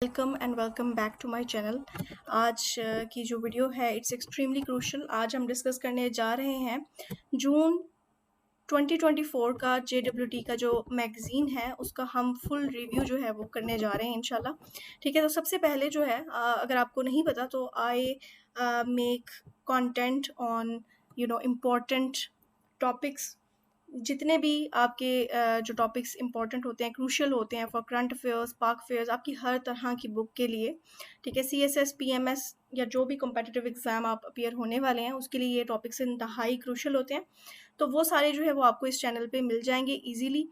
Welcome and welcome back to my channel. आज की जो वीडियो है इट्स एक्सट्रीमली क्रूशल। आज हम डिस्कस करने जा रहे हैं जून 2024 का JWT का जो मैगज़ीन है उसका हम फुल रिव्यू जो है वो करने जा रहे हैं इंशाल्लाह। ठीक है, तो सबसे पहले जो है अगर आपको नहीं पता तो I make content on important topics. जितने भी आपके जो टॉपिक्स इंपॉर्टेंट होते हैं, क्रूशियल होते हैं फॉर करंट अफेयर्स, पाक अफेयर्स, आपकी हर तरह की बुक के लिए, ठीक है, CSS PMS या जो भी कॉम्पिटिटिव एग्ज़ाम आप अपीयर होने वाले हैं उसके लिए ये टॉपिक्स इंतहाई क्रूशियल होते हैं। तो वो सारे जो है वो आपको इस चैनल पे मिल जाएंगे ईजीली।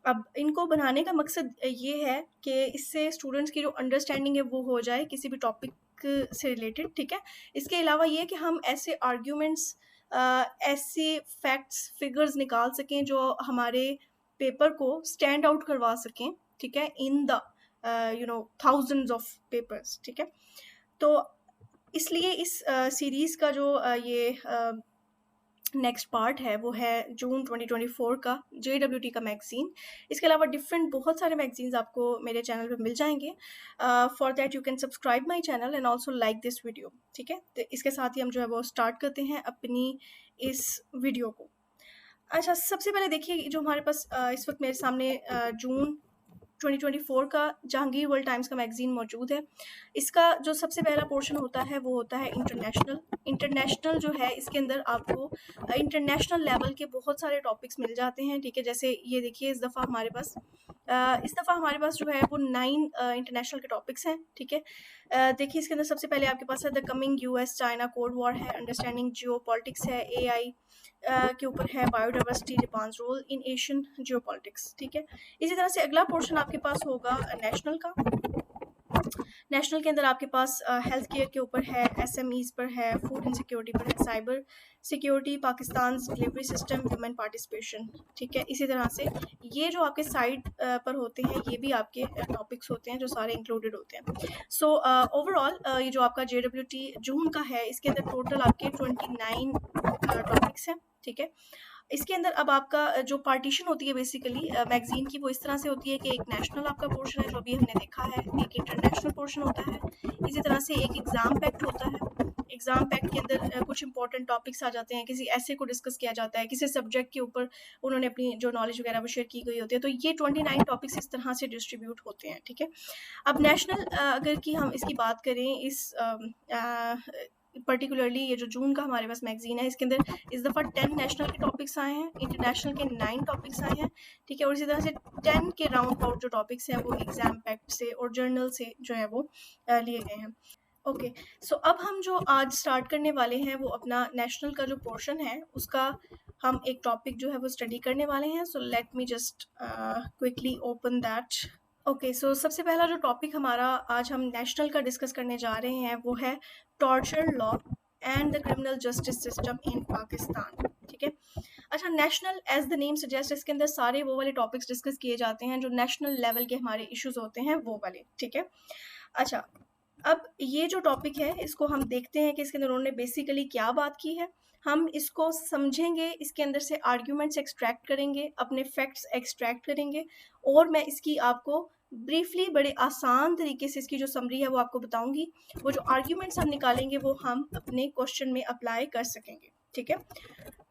अब इनको बनाने का मकसद ये है कि इससे स्टूडेंट्स की जो अंडरस्टैंडिंग है वो हो जाए किसी भी टॉपिक से रिलेटेड। ठीक है, इसके अलावा ये कि हम ऐसे आर्ग्यूमेंट्स, ऐसे फैक्ट्स, फिगर्स निकाल सकें जो हमारे पेपर को स्टैंड आउट करवा सकें। ठीक है, in the thousands of papers. ठीक है, तो इसलिए इस सीरीज़ का जो ये नेक्स्ट पार्ट है वो है जून 2024 का JWT का मैगज़ीन। इसके अलावा डिफरेंट बहुत सारे मैगज़ीन्स आपको मेरे चैनल पे मिल जाएंगे। For that you can subscribe my channel and also like this video. ठीक है, तो इसके साथ ही हम जो है वो स्टार्ट करते हैं अपनी इस वीडियो को। अच्छा, सबसे पहले देखिए जो हमारे पास इस वक्त मेरे सामने जून 2024 का जहांगीर वर्ल्ड टाइम्स का मैगज़ीन मौजूद है। इसका जो सबसे पहला पोर्शन होता है वो होता है इंटरनेशनल। इंटरनेशनल जो है इसके अंदर आपको इंटरनेशनल लेवल के बहुत सारे टॉपिक्स मिल जाते हैं। ठीक है, जैसे ये देखिए इस दफ़ा हमारे पास जो है वो 9 इंटरनेशनल के टॉपिक्स हैं। ठीक है, देखिए इसके अंदर सबसे पहले आपके पास है the coming US China cold war है, अंडरस्टैंडिंग जियो पॉलिटिक्स है, AI के ऊपर है, biodiversity Japan's role in Asian geopolitics. ठीक है, इसी तरह से अगला पोर्शन आपके पास होगा नेशनल का। नेशनल के अंदर आपके पास हेल्थ केयर के ऊपर है, SMEs पर है, फूड इनसिक्योरिटी पर है, cyber security, Pakistan delivery system, women participation. ठीक है, इसी तरह से ये जो आपके साइड पर होते हैं ये भी आपके टॉपिक्स होते हैं जो सारे इंक्लूडेड होते हैं। सो ओवरऑल ये जो आपका JWT जून का है इसके अंदर टोटल आपके 29 टॉपिक्स हैं। ठीक है, इसके अंदर अब आपका जो पार्टीशन होती है बेसिकली मैगजीन की वो इस तरह से होती है कि एक नेशनल आपका पोर्शन है जो अभी हमने देखा है, एक इंटरनेशनल पोर्शन होता है, इसी तरह से एक एग्ज़ाम पैक्ट होता है। एग्ज़ाम पैक्ट के अंदर कुछ इंपॉर्टेंट टॉपिक्स आ जाते हैं, किसी ऐसे को डिस्कस किया जाता है, किसी सब्जेक्ट के ऊपर उन्होंने अपनी जो नॉलेज वगैरह वो शेयर की गई होती है। तो ये 29 टॉपिक्स इस तरह से डिस्ट्रीब्यूट होते हैं। ठीक है, अब नेशनल अगर की हम इसकी बात करें, इस पर्टिकुलरली ये जो जून का हमारे पास मैगजीन है इसके अंदर इस दफ़ा 10 नेशनल के टॉपिक्स आए हैं, इंटरनेशनल के 9 टॉपिक्स आए हैं। ठीक है, और इसी तरह से 10 के राउंड अबाउट जो टॉपिक्स हैं वो एग्जाम पैक्ट से और जर्नल से जो है वो लिए गए हैं। ओके, सो अब हम जो आज स्टार्ट करने वाले हैं वो अपना नेशनल का जो पोर्शन है उसका हम एक टॉपिक जो है वो स्टडी करने वाले हैं। So let me just quickly open that. Okay, so सबसे पहला जो टॉपिक हमारा आज हम नेशनल का डिस्कस करने जा रहे हैं वो है torture law and the criminal justice system in Pakistan. ठीक है, अच्छा, national as the name suggest इसके अंदर सारे वो वाले टॉपिक्स डिस्कस किए जाते हैं जो नेशनल लेवल के हमारे इश्यूज होते हैं वो वाले। ठीक है, अच्छा, अब ये जो टॉपिक है इसको हम देखते हैं कि इसके अंदर उन्होंने बेसिकली क्या बात की है। हम इसको समझेंगे, इसके अंदर से आर्ग्यूमेंट्स एक्सट्रैक्ट करेंगे, अपने फैक्ट्स एक्सट्रैक्ट करेंगे और मैं इसकी आपको ब्रीफली बड़े आसान तरीके से इसकी जो समरी है वो आपको बताऊंगी। वो जो आर्ग्यूमेंट्स हम निकालेंगे वो हम अपने क्वेश्चन में अप्लाई कर सकेंगे। ठीक है,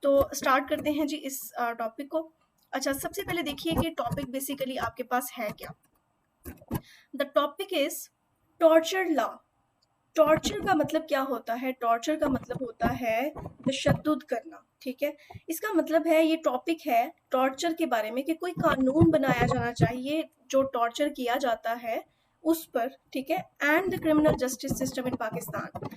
तो स्टार्ट करते हैं जी इस टॉपिक को। अच्छा, सबसे पहले देखिए कि टॉपिक बेसिकली आपके पास है क्या। The topic is torture law. Torture का मतलब क्या होता है? टॉर्चर का मतलब होता है तशद्दुद करना। ठीक है, इसका मतलब है, ये टॉपिक है टॉर्चर के बारे में कि कोई कानून बनाया जाना चाहिए जो टॉर्चर किया जाता है उस पर। ठीक है, and the criminal justice system in Pakistan.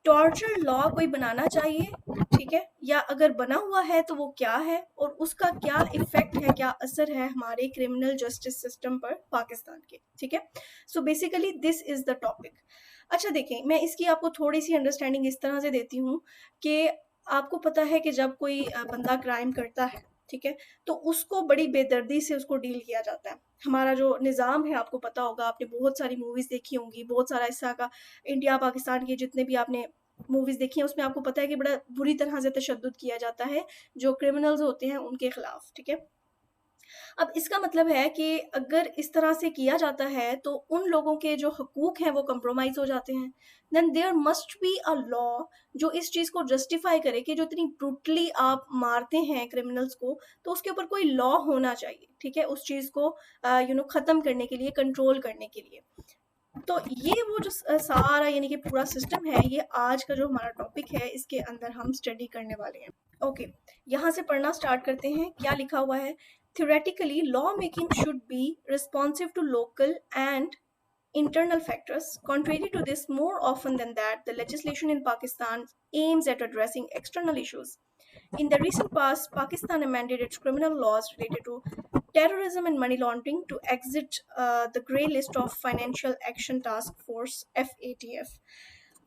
Torture law कोई बनाना चाहिए, ठीक है, या अगर बना हुआ है तो वो क्या है और उसका क्या इफेक्ट है, क्या असर है हमारे क्रिमिनल जस्टिस सिस्टम पर पाकिस्तान के। ठीक है, so basically this is the topic. अच्छा, देखें, मैं इसकी आपको थोड़ी सी अंडरस्टैंडिंग इस तरह से देती हूँ कि आपको पता है कि जब कोई बंदा क्राइम करता है, ठीक है, तो उसको बड़ी बेदर्दी से उसको डील किया जाता है। हमारा जो निज़ाम है आपको पता होगा, आपने बहुत सारी मूवीज़ देखी होंगी, बहुत सारा हिस्सा का इंडिया पाकिस्तान के जितने भी आपने मूवीज़ देखी हैं उसमें आपको पता है कि बड़ा बुरी तरह से तशद्दुद किया जाता है जो क्रिमिनल्स होते हैं उनके खिलाफ। ठीक है, अब इसका मतलब है कि अगर इस तरह से किया जाता है तो उन लोगों के जो हकूक हैं वो कंप्रोमाइज़ हो जाते हैं। Then there must be a law जो इस चीज़ को जस्टिफ़ाई करे कि जो इतनी ब्रूटली आप मारते हैं क्रिमिनल्स को, तो उसके ऊपर कोई लॉ होना चाहिए, ठीक है? उस चीज़ को ख़त्म करने के लिए, कंट्रोल करने के लिए। तो ये वो जो सारा यानी कि पूरा सिस्टम है, ये आज का जो हमारा टॉपिक है इसके अंदर हम स्टडी करने वाले हैं। ओके, यहाँ से पढ़ना स्टार्ट करते हैं। क्या लिखा हुआ है? Theoretically, lawmaking should be responsive to local and internal factors. Contrary to this, more often than that, the legislation in Pakistan aims at addressing external issues. In the recent past, Pakistan amended its criminal laws related to terrorism and money laundering to exit the grey list of Financial Action Task Force (FATF).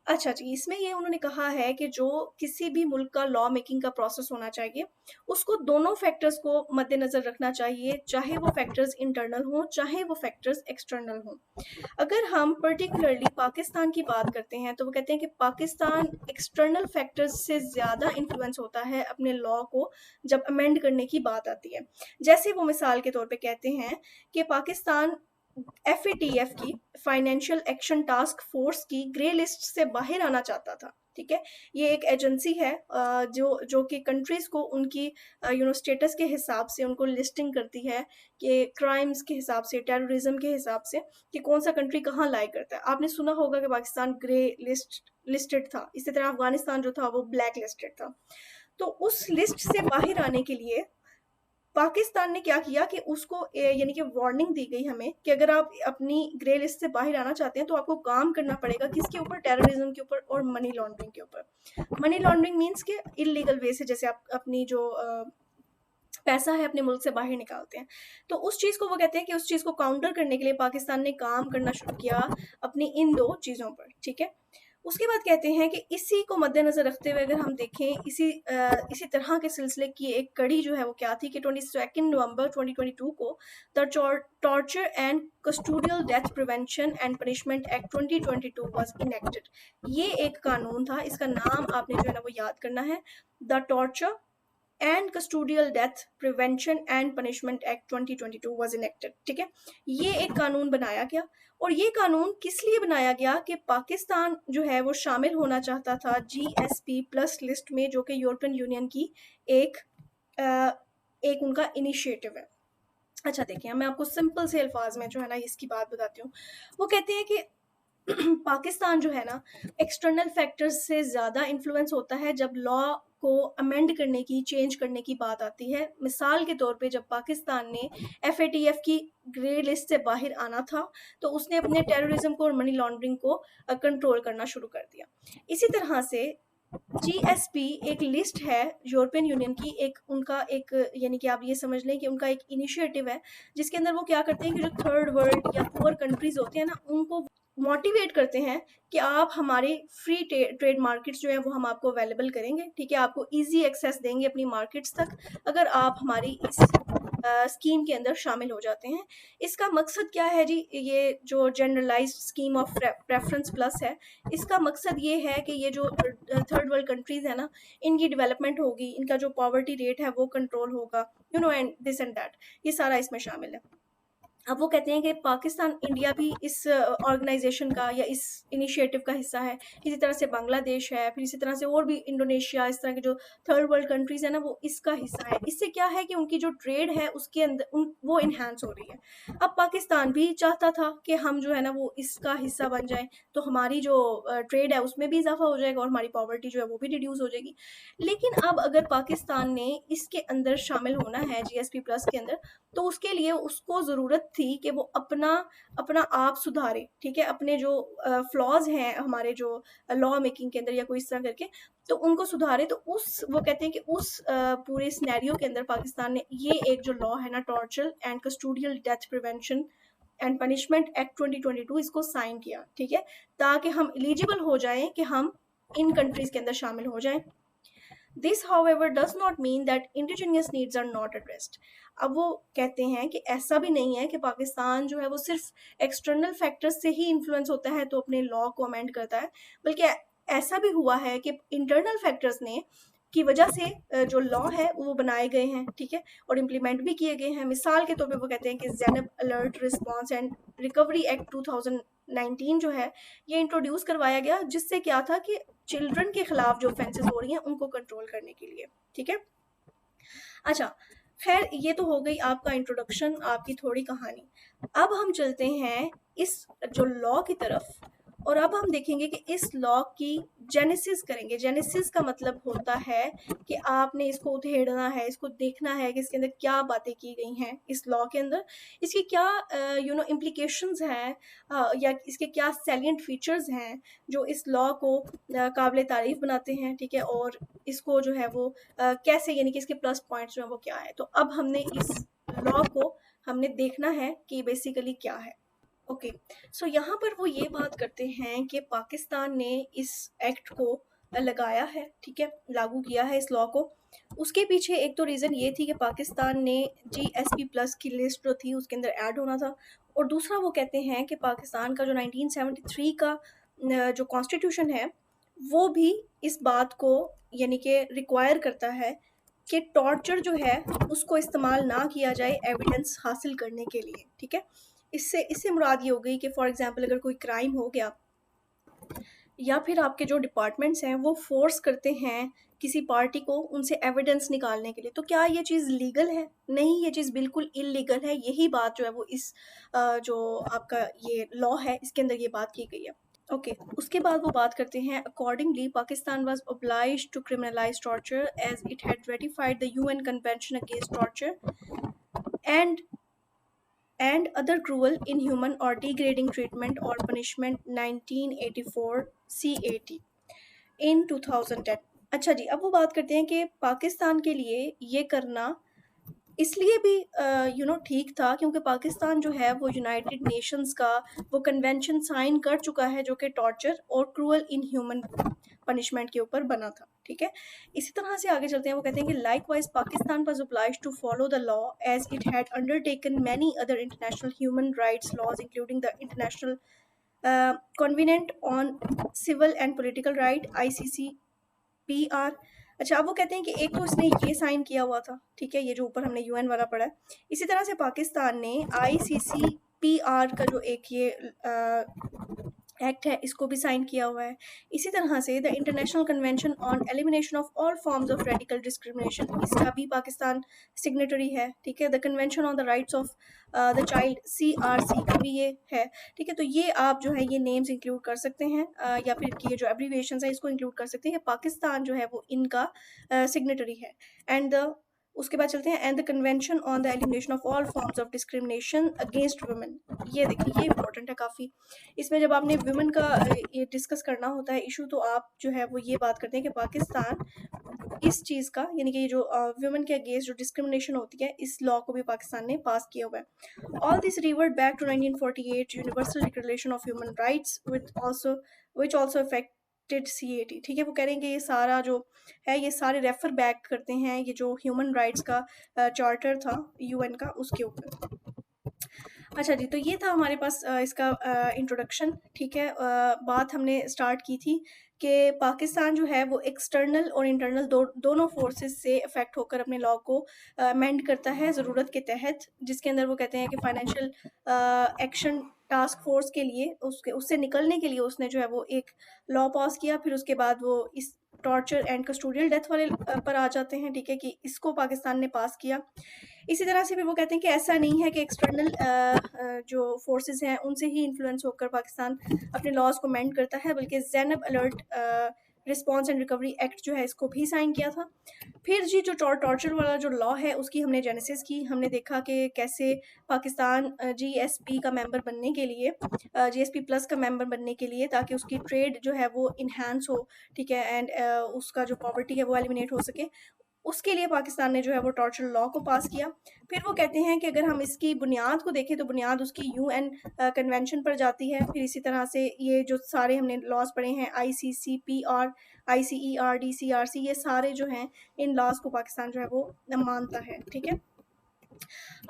अच्छा जी, इसमें ये उन्होंने कहा है कि जो किसी भी मुल्क का लॉ मेकिंग का प्रोसेस होना चाहिए, उसको दोनों फैक्टर्स को मद्देनज़र रखना चाहिए, चाहे वो फैक्टर्स इंटरनल हों, चाहे वो फैक्टर्स एक्सटर्नल हों। अगर हम पर्टिकुलरली पाकिस्तान की बात करते हैं तो वो कहते हैं कि पाकिस्तान एक्सटर्नल फैक्टर्स से ज़्यादा इन्फ्लुएंस होता है अपने लॉ को जब अमेंड करने की बात आती है। जैसे वो मिसाल के तौर पे कहते हैं कि पाकिस्तान FATF की फाइनेंशियल एक्शन टास्क फोर्स की ग्रे लिस्ट से बाहर आना चाहता था, ठीक है? ये एक एजेंसी है जो कि कंट्रीज़ को उनकी स्टेटस के हिसाब से उनको लिस्टिंग करती है कि क्राइम्स के हिसाब से, टेररिज्म के हिसाब से कि कौन-सा कंट्री कहाँ लाई करता है। आपने सुना होगा कि पाकिस्तान ग्रे लिस्टेड था, इसी तरह अफ़गानिस्तान जो था वो ब्लैक लिस्टेड था। तो उस लिस्ट से बाहर आने के लिए पाकिस्तान ने क्या किया कि उसको यानी कि वार्निंग दी गई हमें कि अगर आप अपनी ग्रे लिस्ट से बाहर आना चाहते हैं तो आपको काम करना पड़ेगा किसके ऊपर? टेररिज्म के ऊपर और मनी लॉन्ड्रिंग के ऊपर। मनी लॉन्ड्रिंग मीन्स के इलीगल वे से जैसे आप अपनी जो पैसा है अपने मुल्क से बाहर निकालते हैं। तो उस चीज़ को वो कहते हैं कि उस चीज़ को काउंटर करने के लिए पाकिस्तान ने काम करना शुरू किया अपनी इन 2 चीज़ों पर, ठीक है? उसके बाद कहते हैं कि इसी को मद्देनज़र रखते हुए अगर हम देखें इसी तरह के सिलसिले की एक कड़ी जो है वो क्या थी कि 22 नवंबर 2022 को the torture and custodial death prevention and punishment act 2022 was enacted. ये एक कानून था, इसका नाम आपने जो है ना वो याद करना है, the torture and custodial death prevention and punishment act 2022 was enacted, ठीक है? ये एक कानून बनाया गया और ये कानून किस लिए बनाया गया कि पाकिस्तान जो है वो शामिल होना चाहता था GSP प्लस लिस्ट में, जो कि यूरोपियन यूनियन की एक एक उनका इनिशिएटिव है। अच्छा देखिए, मैं आपको सिंपल से अल्फाज में जो है ना इसकी बात बताती हूँ। वो कहते हैं कि पाकिस्तान जो है ना एक्सटर्नल फैक्टर्स से ज़्यादा इन्फ्लुएंस होता है जब लॉ को अमेंड करने की, चेंज करने की बात आती है। मिसाल के तौर पे जब पाकिस्तान ने FATF की ग्रे लिस्ट से बाहर आना था तो उसने अपने टेररिज्म को और मनी लॉन्ड्रिंग को कंट्रोल करना शुरू कर दिया। इसी तरह से GSP एक लिस्ट है यूरोपियन यूनियन की, एक उनका एक यानी कि आप ये समझ लें कि उनका एक इनिशिएटिव है जिसके अंदर वो क्या करते हैं कि जो थर्ड वर्ल्ड या पुअर कंट्रीज होते हैं ना उनको मोटिवेट करते हैं कि आप हमारे फ्री ट्रेड मार्केट्स जो है वो हम आपको अवेलेबल करेंगे, ठीक है? आपको इजी एक्सेस देंगे अपनी मार्केट्स तक अगर आप हमारी इस स्कीम के अंदर शामिल हो जाते हैं। इसका मकसद क्या है जी? ये जो generalised scheme of preference plus है, इसका मकसद ये है कि ये जो थर्ड वर्ल्ड कंट्रीज़ है ना, इनकी डेवलपमेंट होगी, इनका जो पॉवर्टी रेट है वो कंट्रोल होगा, एंड दिस एंड दैट, ये सारा इसमें शामिल है। अब वो कहते हैं कि पाकिस्तान, इंडिया भी इस ऑर्गेनाइजेशन का या इस इनिशिएटिव का हिस्सा है। इसी तरह से बांग्लादेश है, फिर इसी तरह से और भी इंडोनेशिया, इस तरह के जो थर्ड वर्ल्ड कंट्रीज़ है ना वो इसका हिस्सा है। इससे क्या है कि उनकी जो ट्रेड है उसके अंदर वो इन्हांस हो रही है। अब पाकिस्तान भी चाहता था कि हम जो है ना वो इसका हिस्सा बन जाएँ, तो हमारी जो ट्रेड है उसमें भी इजाफा हो जाएगा और हमारी पॉवर्टी जो है वो भी रिड्यूस हो जाएगी। लेकिन अब अगर पाकिस्तान ने इसके अंदर शामिल होना है GSP प्लस के अंदर, तो उसके लिए उसको ज़रूरत थी कि वो अपना आप सुधारे, ठीक है? अपने जो फ्लॉज हैं हमारे जो लॉ मेकिंग के अंदर या कोई इस तरह करके, तो उनको सुधारे। तो वो कहते हैं कि उस पूरे सिनेरियो के अंदर पाकिस्तान ने ये एक जो लॉ है ना, torture and custodial death prevention and punishment act 2022, इसको साइन किया, ठीक है? ताकि हम एलिजिबल हो जाएं कि हम इन कंट्रीज के अंदर शामिल हो जाएं। This however does not mean that indigenous needs are not addressed। अब वो कहते हैं कि ऐसा भी नहीं है कि पाकिस्तान जो है वो सिर्फ एक्सटर्नल फैक्टर्स से ही इन्फ्लुएंस होता है तो अपने लॉ को अमेंड करता है, बल्कि ऐसा भी हुआ है कि इंटरनल फैक्टर्स ने की वजह से जो लॉ है वो बनाए गए हैं, ठीक है, और इम्प्लीमेंट भी किए गए हैं। मिसाल के तौर पे वो कहते हैं कि Zainab alert response and recovery act 2019 जो है ये इंट्रोड्यूस करवाया गया, जिससे क्या था कि चिल्ड्रन के खिलाफ जो ऑफेंसेस हो रही हैं उनको कंट्रोल करने के लिए, ठीक है। अच्छा, खैर ये तो हो गई आपका इंट्रोडक्शन, आपकी थोड़ी कहानी। अब हम चलते हैं इस जो लॉ की तरफ, और अब हम देखेंगे कि इस लॉ की जेनेसिस करेंगे। जेनेसिस का मतलब होता है कि आपने इसको उधेड़ना है, इसको देखना है कि इसके अंदर क्या बातें की गई हैं इस लॉ के अंदर, इसकी क्या इम्प्लीकेशंस हैं, या इसके क्या सैलिएंट फीचर्स हैं जो इस लॉ को काबिल तारीफ बनाते हैं, ठीक है, और इसको जो है वो कैसे, यानी कि इसके प्लस पॉइंट्स जो है वो क्या है। तो अब हमने इस लॉ को हमने देखना है कि बेसिकली क्या है। ओके, सो यहाँ पर वो ये बात करते हैं कि पाकिस्तान ने इस एक्ट को लगाया है, ठीक है, लागू किया है इस लॉ को। उसके पीछे एक तो रीज़न ये थी कि पाकिस्तान ने GSP प्लस की लिस्ट जो थी उसके अंदर ऐड होना था, और दूसरा वो कहते हैं कि पाकिस्तान का जो 1973 का जो कॉन्स्टिट्यूशन है वो भी इस बात को यानी कि रिक्वायर करता है कि टॉर्चर जो है उसको इस्तेमाल ना किया जाए एविडेंस हासिल करने के लिए, ठीक है। इससे इससे मुराद ये हो गई कि फॉर एग्जांपल अगर कोई क्राइम हो गया या फिर आपके जो डिपार्टमेंट्स हैं वो फोर्स करते हैं किसी पार्टी को उनसे एविडेंस निकालने के लिए, तो क्या ये चीज़ लीगल है? नहीं, ये चीज़ बिल्कुल इलीगल है। यही बात जो है वो इस जो आपका ये लॉ है इसके अंदर ये बात की गई है। ओके, उसके बाद वो बात करते हैं accordingly Pakistan was obliged to criminalise torture as it had ratified the UN convention against torture and other cruel, inhuman or degrading treatment or punishment 1984 CAT in 2010। अच्छा जी, अब वो बात करते हैं कि पाकिस्तान के लिए ये करना इसलिए भी ठीक था क्योंकि पाकिस्तान जो है वो यूनाइटेड नेशंस का वो कन्वेंशन साइन कर चुका है जो कि टॉर्चर और क्रूअल इनह्यूमन पनिशमेंट के ऊपर बना था, ठीक है। इसी तरह से आगे चलते हैं, वो कहते हैं कि likewise Pakistan was obliged to follow the law as it had undertaken many other international human rights laws including the international covenant on civil and political right ICCPR। अच्छा, अब वो कहते हैं कि एक तो इसने ये साइन किया हुआ था, ठीक है, ये जो ऊपर हमने UN वाला पढ़ा है। इसी तरह से पाकिस्तान ने ICCPR का जो एक ये एक्ट है इसको भी साइन किया हुआ है। इसी तरह से the international convention on elimination of all forms of radical discrimination, इसका भी पाकिस्तान सिग्नेटरी है, ठीक है। The convention on the rights of the child CRC का भी ये है, ठीक है। तो ये आप जो है ये नेम्स इंक्लूड कर सकते हैं, या फिर ये जो एब्रीविएशन है इसको इंक्लूड कर सकते हैं। पाकिस्तान जो है वो इनका सिग्नेटरी है। एंड उसके बाद चलते हैं and the convention on the elimination of all forms of discrimination against women. ये देखिए, ये इंपॉर्टेंट है काफ़ी। इसमें जब आपने वुमेन का ये डिस्कस करना होता है इशू, तो आप जो है वो ये बात करते हैं कि पाकिस्तान इस चीज़ का यानी कि ये जो वुमेन के अगेंस्ट जो डिस्क्रिमिनेशन होती है इस लॉ को भी पाकिस्तान ने पास किया हुआ है। All this revert back to 1948 Universal Declaration of Human Rights which also affected CAT, ठीक है। वो कह रहे हैं कि ये सारा जो है ये सारे रेफर बैक करते हैं ये जो ह्यूमन राइट्स का चार्टर था UN का उसके ऊपर। अच्छा जी, तो ये था हमारे पास इसका इंट्रोडक्शन, ठीक है। बात हमने स्टार्ट की थी कि पाकिस्तान जो है वो एक्सटर्नल और इंटरनल दोनों फोर्सेस से अफेक्ट होकर अपने लॉ को अमेंड करता है ज़रूरत के तहत, जिसके अंदर वो कहते हैं कि फाइनेंशियल एक्शन टास्क फोर्स के लिए उससे निकलने के लिए उसने जो है वो एक लॉ पास किया। फिर उसके बाद वो इस टॉर्चर एंड कस्टोडियल डेथ वाले पर आ जाते हैं, ठीक है, कि इसको पाकिस्तान ने पास किया। इसी तरह से फिर वो कहते हैं कि ऐसा नहीं है कि एक्सटर्नल जो फोर्सेस हैं उनसे ही इन्फ्लुएंस होकर पाकिस्तान अपने लॉज को मेंड करता है, बल्कि Zainab alert response and recovery act जो है इसको भी साइन किया था। फिर जी जो टॉर्चर वाला जो लॉ है उसकी हमने जेनेसिस की, हमने देखा कि कैसे पाकिस्तान GSP का मेंबर बनने के लिए GSP प्लस का मेंबर बनने के लिए ताकि उसकी ट्रेड जो है वो इन्हांस हो, ठीक है, एंड उसका जो पॉवर्टी है वो एलिमिनेट हो सके, उसके लिए पाकिस्तान ने जो है वो टॉर्चर लॉ को पास किया। फिर वो कहते हैं कि अगर हम इसकी बुनियाद को देखें तो बुनियाद उसकी UN कन्वेंशन पर जाती है। फिर इसी तरह से ये जो सारे हमने लॉज पढ़े हैं ICCPR ICER DCRC, ये सारे जो हैं इन लॉज को पाकिस्तान जो है वो मानता है, ठीक है।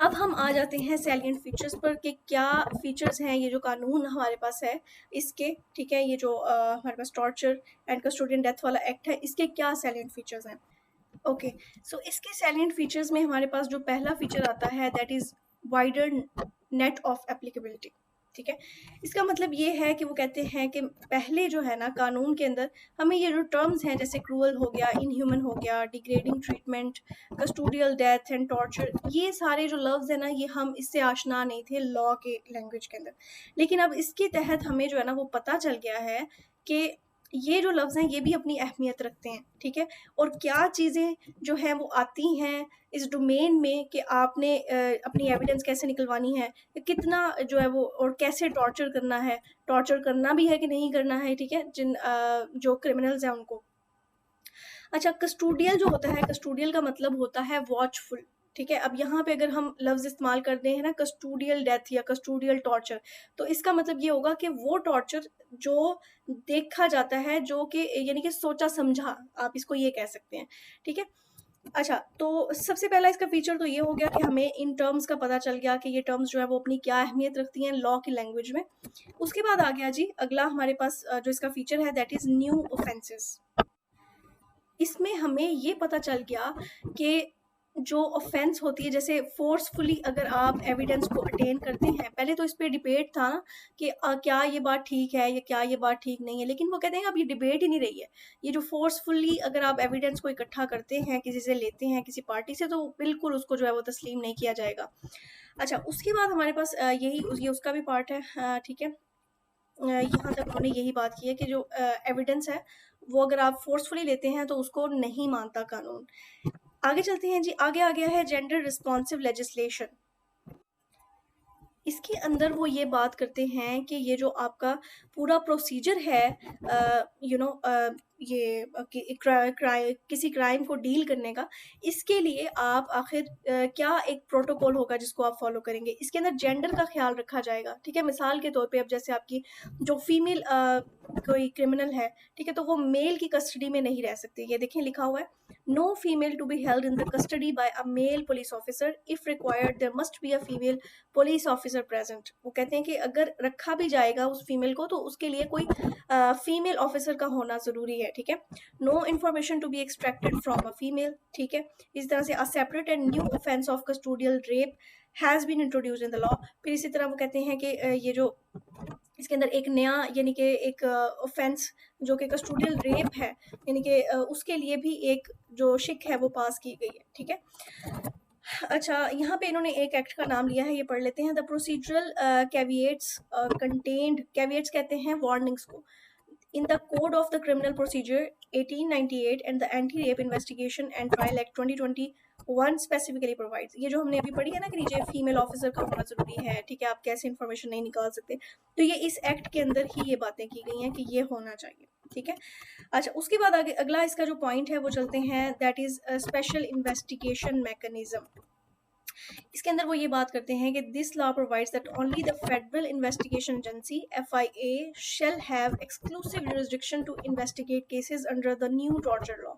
अब हम आ जाते हैं सैलिएंट फीचर्स पर कि क्या फीचर्स हैं ये जो कानून हमारे पास है इसके, ठीक है, ये जो हमारे पास टॉर्चर एंड कस्टोडियन डेथ वाला एक्ट है इसके क्या सैलिएंट फीचर्स हैं। ओके, सो इसके सैलिएंट फीचर्स में हमारे पास जो पहला फीचर आता है that is wider net of applicability. ठीक है, इसका मतलब ये है कि वो कहते हैं कि पहले जो है ना कानून के अंदर हमें ये जो टर्म्स हैं जैसे क्रूअल हो गया, इनह्यूमन हो गया, degrading treatment, custodial death and torture, ये सारे जो लफ्ज़ हैं ना ये हम इससे आशना नहीं थे लॉ के लैंग्वेज के अंदर। लेकिन अब इसके तहत हमें जो है ना वो पता चल गया है कि ये जो लफ्ज़ हैं ये भी अपनी अहमियत रखते हैं। ठीक है, और क्या चीज़ें जो हैं वो आती हैं इस डोमेन में कि आपने अपनी एविडेंस कैसे निकलवानी है, कितना जो है वो, और कैसे टॉर्चर करना है, टॉर्चर करना भी है कि नहीं करना है। ठीक है, जो क्रिमिनल्स हैं उनको। अच्छा, कस्टोडियल जो होता है, कस्टोडियल का मतलब होता है वॉचफुल। ठीक है, अब यहाँ पे अगर हम लफ्ज़ इस्तेमाल करते हैं ना कस्टोडियल डेथ या कस्टोडियल टॉर्चर, तो इसका मतलब ये होगा कि वो टॉर्चर जो देखा जाता है, जो कि यानी कि सोचा समझा, आप इसको ये कह सकते हैं। ठीक है, अच्छा, तो सबसे पहला इसका फीचर तो ये हो गया कि हमें इन टर्म्स का पता चल गया कि ये टर्म्स जो है वो अपनी क्या अहमियत रखती हैं लॉ की लैंग्वेज में। उसके बाद आ गया जी अगला हमारे पास जो इसका फीचर है दैट इज़ न्यू ऑफेंसेस। इसमें हमें ये पता चल गया कि जो ऑफेंस होती है, जैसे फोर्सफुली अगर आप एविडेंस को अटेन करते हैं, पहले तो इस पे डिबेट था ना कि क्या ये बात ठीक है या क्या ये बात ठीक नहीं है, लेकिन वो कहते हैं अब ये डिबेट ही नहीं रही है। ये जो फोर्सफुली अगर आप एविडेंस को इकट्ठा करते हैं, किसी से लेते हैं, किसी पार्टी से, तो बिल्कुल उसको जो है वो तस्लीम नहीं किया जाएगा। अच्छा, उसके बाद हमारे पास ये उसका भी पार्ट है। ठीक है, यहाँ तक उन्होंने यही बात की है कि जो एविडेंस है वो अगर आप फोर्सफुली लेते हैं तो उसको नहीं मानता कानून। आगे चलते हैं जी, आगे आ गया है जेंडर रिस्पॉन्सिव लेजिस्लेशन। इसके अंदर वो ये बात करते हैं कि ये जो आपका पूरा प्रोसीजर है ये किसी क्राइम को डील करने का, इसके लिए आप आखिर क्या एक प्रोटोकॉल होगा जिसको आप फॉलो करेंगे। इसके अंदर जेंडर का ख्याल रखा जाएगा। ठीक है, मिसाल के तौर पे अब जैसे आपकी जो फीमेल कोई क्रिमिनल है, ठीक है, तो वो मेल की कस्टडी में नहीं रह सकती। ये देखें लिखा हुआ है, no female to be held in the custody by a male police officer, if required there must be a female police officer present. वो कहते हैं कि अगर रखा भी जाएगा उस फीमेल को तो उसके लिए कोई फीमेल ऑफिसर का होना जरूरी है। ठीक है, no information to be extracted from a female. ठीक है, इस तरह से a separate and new offence of custodial rape has been introduced in the law. फिर इसी तरह वो कहते हैं कि ये जो इसके अंदर एक नया यानी कि एक ऑफेंस जो कि कस्टोडियल रेप है, यानी कि उसके लिए भी एक जो शिक है वो पास की गई है। ठीक है, अच्छा, यहाँ पे इन्होंने एक एक्ट का नाम लिया है, ये पढ़ लेते हैं। द प्रोसीजरल कैविएट्स कंटेन्ड, कैविएट्स कहते हैं वार्निंग्स को, in the Code of the Criminal Procedure 1898 and the Anti-Rape Investigation and Trial Act 2021 specifically provides। ये जो हमने अभी पढ़ी है ना कि नीचे फीमेल ऑफिसर का होना जरूरी है। ठीक है, आप कैसे इंफॉर्मेशन नहीं निकाल सकते, तो ये इस एक्ट के अंदर ही ये बातें की गई हैं कि ये होना चाहिए। ठीक है, अच्छा, उसके बाद आगे अगला इसका जो पॉइंट है वो चलते हैं, that is special investigation mechanism. इसके अंदर वो ये बात करते हैं कि this law provides that only the Federal Investigation Agency FIA shall have exclusive jurisdiction to investigate cases under the new torture law.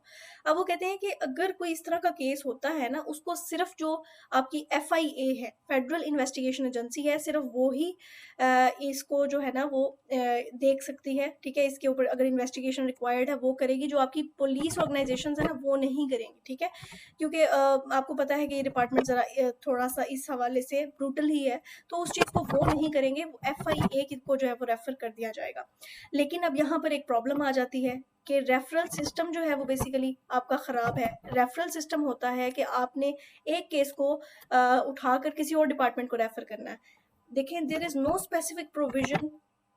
अब वो कहते हैं कि अगर कोई इस तरह का केस होता है ना, उसको सिर्फ जो आपकी एफआईए है, फेडरल इन्वेस्टिगेशन एजेंसी है, सिर्फ वो ही इसको जो है ना वो देख सकती है। ठीक है, इसके ऊपर अगर इन्वेस्टिगेशन रिक्वायर्ड है वो करेगी, जो आपकी पुलिस ऑर्गेनाइजेशन है ना वो नहीं करेंगी। ठीक है, क्योंकि आपको पता है कि ये डिपार्टमेंट ज़रा थोड़ा सा इस हवाले से ब्रूटल ही है, तो उस चीज़ को वो नहीं करेंगे, वो एफआईए को जो है वो रेफर कर दिया जाएगा। लेकिन अब यहाँ पर एक प्रॉब्लम आ जाती है कि रेफरल सिस्टम जो है वो बेसिकली आपका ख़राब है। रेफरल सिस्टम होता है कि आपने एक केस को उठाकर किसी और डिपार्टमेंट को रेफर करना है। देखें, there is no specific provision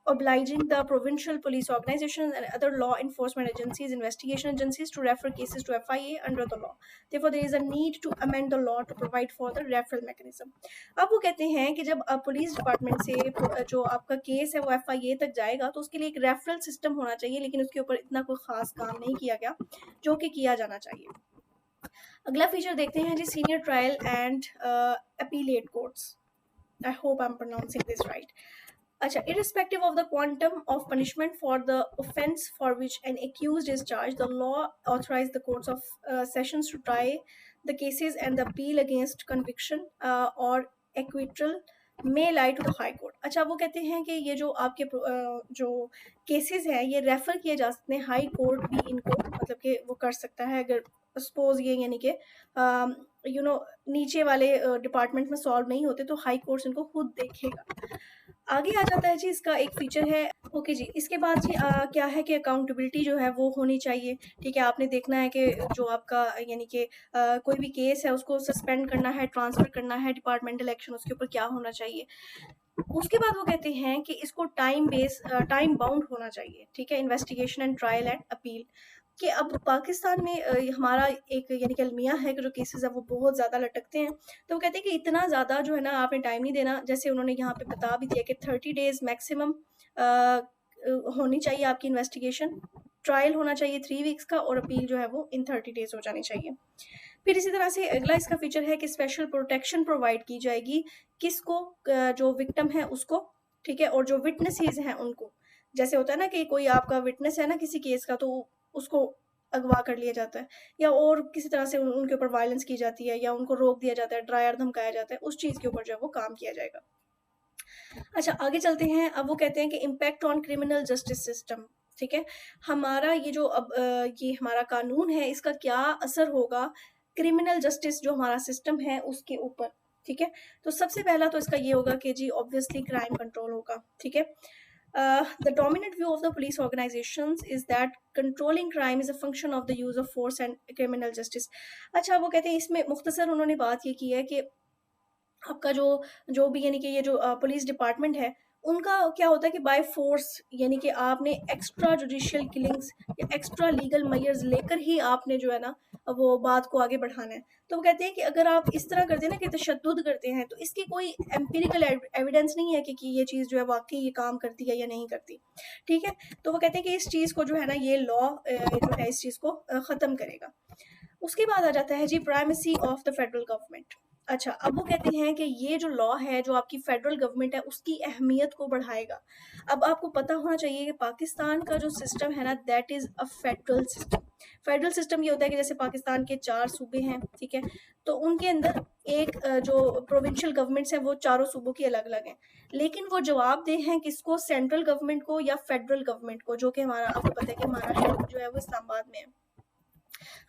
obliging the provincial police organization and other law enforcement agencies, investigation agencies to refer cases to FIA under the law. Therefore, there is a need to amend the law to provide for the referral mechanism. अब वो कहते हैं कि जब police department से जो आपका case है वो FIA तक जाएगा तो उसके लिए एक रेफरल सिस्टम होना चाहिए, लेकिन उसके ऊपर इतना कोई खास काम नहीं किया गया जो कि किया जाना चाहिए। अगला फीचर देखते हैं जी, senior trial and appellate courts. I hope I am pronouncing this right. अच्छा, irrespective of the quantum of punishment for the offence for which an accused is charged, the law authorized the courts of sessions to try the cases and the appeal against conviction or acquittal may lie to the high court। अच्छा, वो कहते हैं कि ये जो आपके जो cases हैं ये रेफर किए जा सकते हैं, हाई कोर्ट भी इनको मतलब कि वो कर सकता है अगर सपोज ये यानी कि नीचे वाले डिपार्टमेंट में सॉल्व नहीं होते तो हाई कोर्ट इनको खुद देखेगा। आगे आ जाता है जी, इसका एक फीचर है। ओके जी, इसके बाद जी क्या है कि अकाउंटेबिलिटी जो है वो होनी चाहिए। ठीक है, आपने देखना है कि जो आपका यानी कि कोई भी केस है उसको सस्पेंड करना है, ट्रांसफ़र करना है, डिपार्टमेंटल एक्शन उसके ऊपर क्या होना चाहिए। उसके बाद वो कहते हैं कि इसको टाइम बाउंड होना चाहिए। ठीक है, investigation and trial and appeal कि अब पाकिस्तान में हमारा एक यानी कि अलमिया है कि जो केसेस है वो बहुत ज़्यादा लटकते हैं। तो वो कहते हैं कि इतना ज़्यादा जो है ना आपने टाइम नहीं देना। जैसे उन्होंने यहाँ पे बता भी दिया कि 30 डेज़ मैक्सिमम होनी चाहिए आपकी इन्वेस्टिगेशन, ट्रायल होना चाहिए 3 वीक्स का और अपील जो है वो इन 30 डेज़ हो जानी चाहिए। फिर इसी तरह से अगला इसका फीचर है कि स्पेशल प्रोटेक्शन प्रोवाइड की जाएगी किसको, जो विक्टिम है उसको। ठीक है, और जो विटनेसेस हैं उनको। जैसे होता है ना कि कोई आपका विटनेस है ना किसी केस का, तो उसको अगवा कर लिया जाता है या और किसी तरह से उनके ऊपर वायलेंस की जाती है या उनको रोक दिया जाता है, ड्रायर धमकाया जाता है, उस चीज़ के ऊपर जो है वो काम किया जाएगा। अच्छा, आगे चलते हैं। अब वो कहते हैं कि impact on criminal justice system. ठीक है, हमारा ये जो अब ये हमारा कानून है इसका क्या असर होगा क्रिमिनल जस्टिस जो हमारा सिस्टम है उसके ऊपर। ठीक है, तो सबसे पहला तो इसका ये होगा कि जी ऑब्वियसली क्राइम कंट्रोल होगा। ठीक है, the dominant view of the police organizations is that controlling crime is a function of the use of force and criminal justice। अच्छा, वो कहते हैं इसमें मुख्तसर उन्होंने बात ये की है कि आपका जो भी यानी कि ये जो पुलिस डिपार्टमेंट है उनका क्या होता है कि बाय फोर्स यानी कि आपने एक्स्ट्रा जुडिशियल किलिंग्स या एक्स्ट्रा लीगल मेजर्स लेकर ही आपने जो है ना वो बात को आगे बढ़ाना है। तो वो कहते हैं कि अगर आप इस तरह करते हैं ना कि तशद्दुद करते हैं तो इसकी कोई एम्पिरिकल एविडेंस नहीं है कि ये चीज़ जो है वाकई ये काम करती है या नहीं करती। ठीक है, तो वो कहते हैं कि इस चीज़ को जो है ना ये लॉ जो है इस चीज़ को ख़त्म करेगा। उसके बाद आ जाता है जी primacy of the federal government. अच्छा, अब वो कहते हैं कि ये जो लॉ है जो आपकी फेडरल गवर्नमेंट है उसकी अहमियत को बढ़ाएगा। अब आपको पता होना चाहिए कि पाकिस्तान का जो सिस्टम है ना that is a federal system. Federal system ये होता है कि जैसे पाकिस्तान के 4 सूबे हैं। ठीक है, तो उनके अंदर एक जो प्रोविंशियल गवर्नमेंट्स हैं वो चारों सूबों की अलग-अलग हैं। लेकिन वो जवाबदेह हैं किसको, सेंट्रल गवर्नमेंट को या फेडरल गवर्नमेंट को, जो कि हमारा आपको पता है कि हमारा हेड जो है वो इस्लामाबाद में है।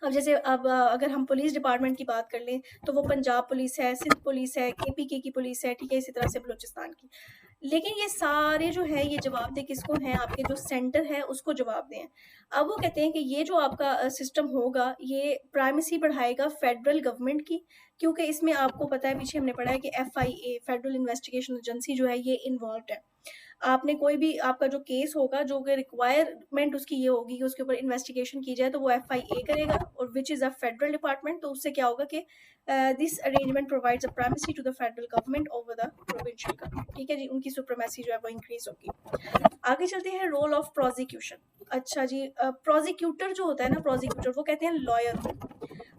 अब जैसे अब अगर हम पुलिस डिपार्टमेंट की बात कर लें तो वो पंजाब पुलिस है, सिंध पुलिस है, केपीके की पुलिस है। ठीक है, इसी तरह से बलूचिस्तान की। लेकिन ये सारे जो है ये जवाबदेह किसको हैं, आपके जो सेंटर है उसको जवाबदेह हैं। अब वो कहते हैं कि ये जो आपका सिस्टम होगा ये प्राइमेसी बढ़ाएगा फेडरल गवर्नमेंट की, क्योंकि इसमें आपको पता है पीछे हमने पढ़ा है कि FIA फेडरल इन्वेस्टिगेशन एजेंसी जो है ये इन्वॉल्व है। आपने कोई भी आपका जो केस होगा जो कि रिक्वायरमेंट उसकी ये होगी कि उसके ऊपर इन्वेस्टिगेशन की जाए तो वो FIA करेगा और which is a federal department. तो उससे क्या होगा कि this arrangement provides a primacy to the federal government over the provincial government. ठीक है जी, उनकी सुप्रीमेसी जो है वो इंक्रीज होगी। आगे चलते हैं रोल ऑफ प्रोसिक्यूशन। अच्छा जी, प्रोसिक्यूटर जो होता है ना, प्रोसिक्यूटर वो कहते हैं लॉयर को।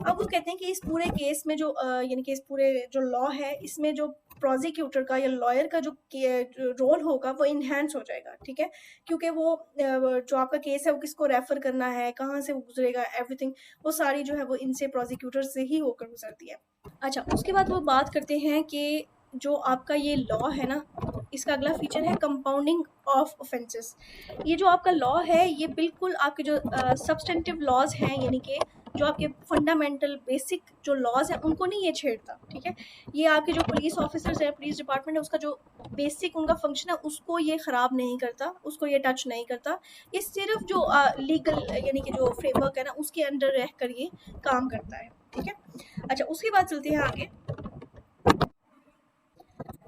अब वो कहते हैं कि इस पूरे केस में जो यानी कि इस पूरे जो लॉ है इसमें जो प्रोसिक्यूटर का या लॉयर का जो रोल होगा वो इन्हेंस हो जाएगा। ठीक है, क्योंकि वो जो आपका केस है वो किसको रेफर करना है, कहाँ से वो गुजरेगा, एवरीथिंग वो सारी जो है वो इनसे प्रोसिक्यूटर से ही होकर गुजरती है। अच्छा, उसके बाद वो बात करते हैं कि जो आपका ये लॉ है ना इसका अगला फीचर है कंपाउंडिंग ऑफ ऑफेंसेस। ये जो आपका लॉ है ये बिल्कुल आपके जो सब्सटेंटिव लॉज हैं यानी कि जो आपके फंडामेंटल बेसिक जो लॉज हैं उनको नहीं ये छेड़ता। ठीक है, ये आपके जो पुलिस ऑफिसर्स है, पुलिस डिपार्टमेंट है, उसका जो बेसिक उनका फंक्शन है उसको ये ख़राब नहीं करता, उसको ये टच नहीं करता। ये सिर्फ जो लीगल यानी कि जो फ्रेमवर्क है ना उसके अंडर रह कर ये काम करता है। ठीक है, अच्छा उसके बाद चलते हैं आगे।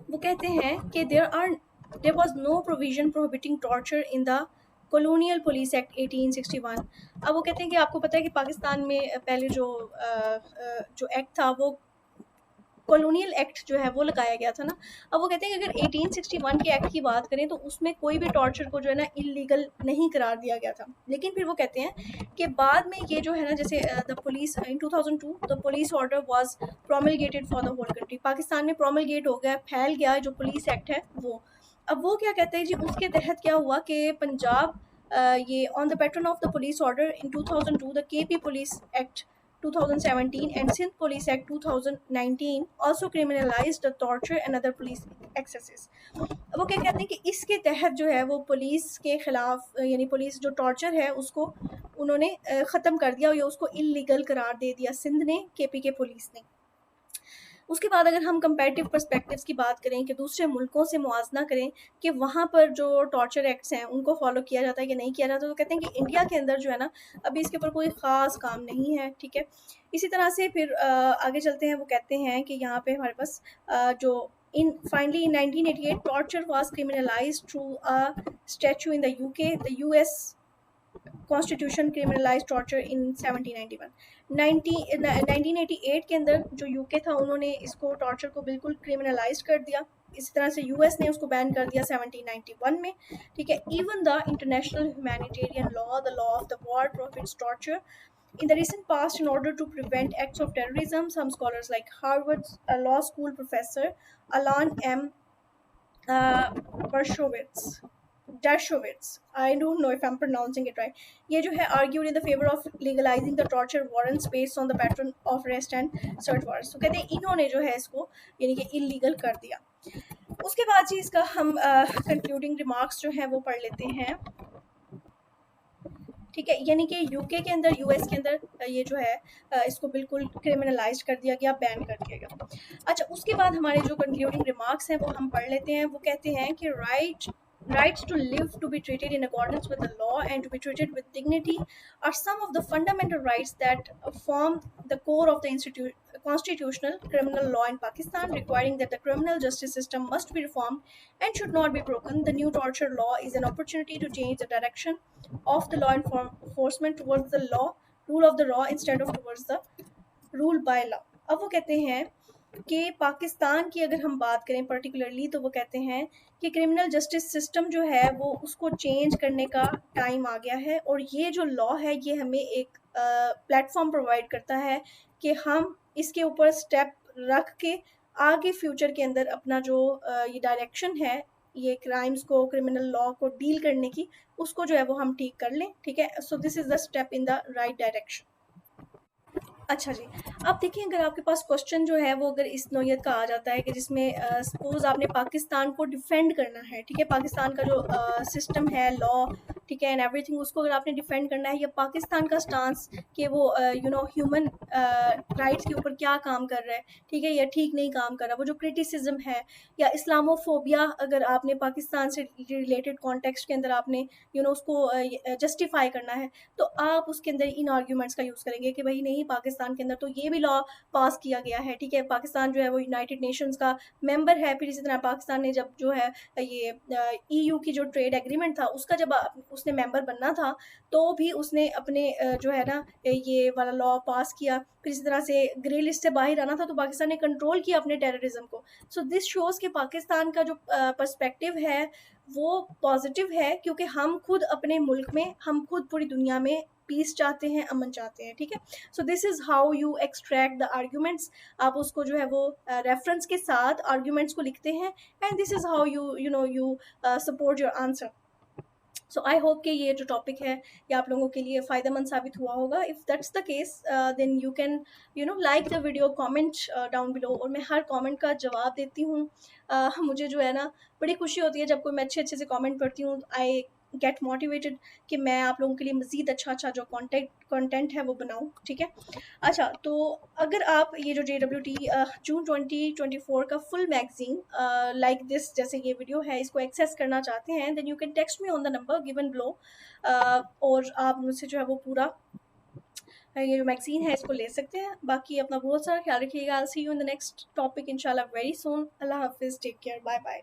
वो कहते हैं कि there was no provision prohibiting torture in the colonial Police Act 1861। अब वो कहते हैं कि आपको पता है कि पाकिस्तान में पहले जो एक्ट था वो कॉलोनियल एक्ट जो है वो लगाया गया था ना। अब वो कहते हैं कि अगर 1861 के एक्ट की बात करें तो उसमें कोई भी टॉर्चर को जो है ना इलीगल नहीं करार दिया गया था। लेकिन फिर वो कहते हैं कि बाद में ये जो है ना जैसे the police in 2002 the police order was promulgated for the whole country. Pakistan में प्रोमलगेट हो गया, फैल गया जो पुलिस एक्ट है वो। अब वो क्या कहते हैं जी, उसके तहत क्या हुआ कि पंजाब ये on the pattern of the police order in 2002 the KP police act 2017 and Sindh Police Act 2019 also criminalized the torture and other police excesses। वो क्या कहते हैं कि इसके तहत जो है वो पुलिस के खिलाफ यानी पुलिस जो टॉर्चर है उसको उन्होंने ख़त्म कर दिया, या उसको इलीगल करार दे दिया सिंध ने, केपीके पुलिस ने। उसके बाद अगर हम कंपैरेटिव पर्सपेक्टिव्स की बात करें कि दूसरे मुल्कों से मुआवजा करें कि वहाँ पर जो टॉर्चर एक्ट्स हैं उनको फॉलो किया जाता है कि नहीं किया जाता, तो कहते हैं कि इंडिया के अंदर जो है ना अभी इसके ऊपर कोई ख़ास काम नहीं है, ठीक है। इसी तरह से फिर आगे चलते हैं, वो कहते हैं कि यहाँ पे हमारे पास जो in finally in 1988 torture was criminalized through a statue in the UK, the US constitution criminalize torture in 1791। 1988 के अंदर जो यूके था उन्होंने इसको टॉर्चर को बिल्कुल क्रिमिनलाइज कर दिया। इसी तरह से यूएस ने उसको बैन कर दिया 1791 में, ठीक है। Even the international humanitarian law, the law of the war, prohibits torture in the recent past in order to prevent acts of terrorism. Some scholars like Harvard's law school professor Alan M. Dershowitz, I don't know if I'm pronouncing it right, ये जो है argued in the favor of legalizing the torture warrants based on the pattern of arrest and search warrants। तो कहते हैं इन्होंने जो है इसको यानी कि इलीगल कर दिया। उसके बाद जी इसका हम कंक्लूडिंग रिमार्क्स जो है वो पढ़ लेते हैं, ठीक है। यानी कि यूके के अंदर, यूएस के अंदर ये जो है इसको बिल्कुल क्रिमिनलाइज कर दिया गया, बैन कर दिया गया। अच्छा, उसके बाद हमारे जो कंक्लूडिंग रिमार्क्स हैं वो हम पढ़ लेते हैं। वो कहते हैं कि rights to live, to be treated in accordance with the law and to be treated with dignity are some of the fundamental rights that form the core of the constitutional criminal law in Pakistan, requiring that the criminal justice system must be reformed and should not be broken. The new torture law is an opportunity to change the direction of the law enforcement towards the rule of the law instead of towards the rule by law। अब वो कहते हैं कि पाकिस्तान की अगर हम बात करें पर्टिकुलरली, तो वो कहते हैं कि क्रिमिनल जस्टिस सिस्टम जो है वो उसको चेंज करने का टाइम आ गया है, और ये जो लॉ है ये हमें एक प्लेटफॉर्म प्रोवाइड करता है कि हम इसके ऊपर स्टेप रख के आगे फ्यूचर के अंदर अपना जो ये डायरेक्शन है ये क्राइम्स को, क्रिमिनल लॉ को डील करने की, उसको जो है वो हम ठीक कर लें, ठीक है। So this is the step in the right direction. अच्छा जी, अब देखिए अगर आपके पास क्वेश्चन जो है वो अगर इस नौयत का आ जाता है कि जिसमें सपोज आपने पाकिस्तान को डिफेंड करना है, ठीक है, पाकिस्तान का जो सिस्टम है, लॉ, ठीक है, एंड एवरीथिंग, उसको अगर आपने डिफेंड करना है, या पाकिस्तान का स्टांस कि वो ह्यूमन राइट्स के ऊपर क्या काम कर रहा है, ठीक है, या ठीक नहीं काम कर रहा, वो जो क्रिटिसिज्म है या इस्लामोफोबिया अगर आपने पाकिस्तान से रिलेटेड कॉन्टेक्स्ट के अंदर आपने उसको जस्टिफाई करना है, तो आप उसके अंदर इन आर्ग्यूमेंट्स का यूज़ करेंगे कि भाई नहीं, पाकिस्तान के अंदर तो ये भी लॉ पास किया गया है, ठीक है, पाकिस्तान जो है वो यूनाइटेड नेशंस का मेंबर है। फिर इसी तरह पाकिस्तान ने जब जो है ये EU की जो ट्रेड एग्रीमेंट था उसका जब उसने मेंबर बनना था, तो भी उसने अपने जो है ना ये वाला लॉ पास किया। फिर इसी तरह से ग्रे लिस्ट से बाहर आना था, तो पाकिस्तान ने कंट्रोल किया अपने टेररिज्म को। सो दिस शोज़ कि पाकिस्तान का जो पर्सपेक्टिव है वो पॉजिटिव है, क्योंकि हम खुद अपने मुल्क में, हम खुद पूरी दुनिया में पीस चाहते हैं, अमन चाहते हैं, ठीक है। So this is how you extract the arguments. आप उसको जो है वो रेफरेंस के साथ आर्ग्यूमेंट्स को लिखते हैं, and this is how you support your answer. So I hope कि ये जो टॉपिक है ये आप लोगों के लिए फ़ायदेमंद साबित हुआ होगा। If that's the case then you can like the video, comment down below, और मैं हर कमेंट का जवाब देती हूँ। मुझे जो है ना बड़ी खुशी होती है जब कोई मैं अच्छे से कमेंट पढ़ती हूँ। आई गेट मोटिवेटेड कि मैं आप लोगों के लिए मज़ीद अच्छा जो कंटेंट है वो बनाऊँ, ठीक है। अच्छा, तो अगर आप ये जो JWT जून 2024 का फुल मैगजीन लाइक दिस, जैसे ये वीडियो है, इसको एक्सेस करना चाहते हैं, then you can text me on the number given below, और आप मुझसे जो है वो पूरा ये जो मैगजीन है इसको ले सकते हैं। बाकी अपना बहुत सारा ख्याल रखिएगा। I see you in the next topic इंशाल्लाह वेरी सून। अल्लाह हाफिज़, टेक केयर, बाय बाय।